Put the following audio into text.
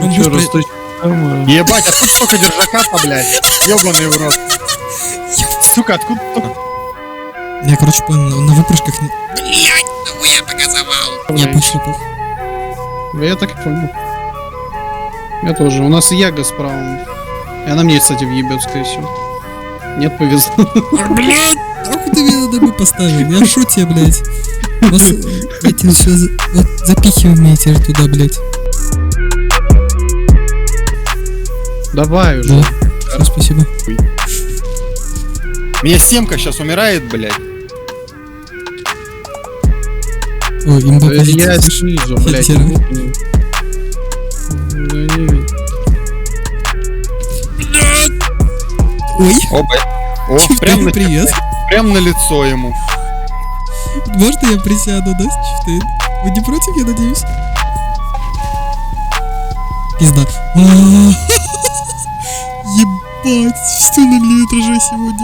Он Чё, быстро... растущий? Ебать, откуда столько держака-то, блядь? Ёбаный в рот. Сука, откуда столько? Я, короче, понял, он на выпрыжках не... Блять, я показывал. Я пошел, пух. Я так и понял. Я тоже. У нас Яга справа. И она мне, кстати, въебет, скорее всего. Нет, повезло. Блять, нахуй ты меня на дыбы поставил? Я шо тебе, блять. Вас эти все вот, запихиваете туда, блять. Давай уже. Да, все, спасибо. Меня Семка сейчас умирает, блядь. Ой, имба Да позитив. я снизу, блядь. Хитера. Ой, Оба. О, Чифтейн, прям привет. прям на лицо ему. Можно я присяду, да, Чифтейн? Вы не против, я надеюсь? Пизда. Ебать, все на миллиметраже сегодня.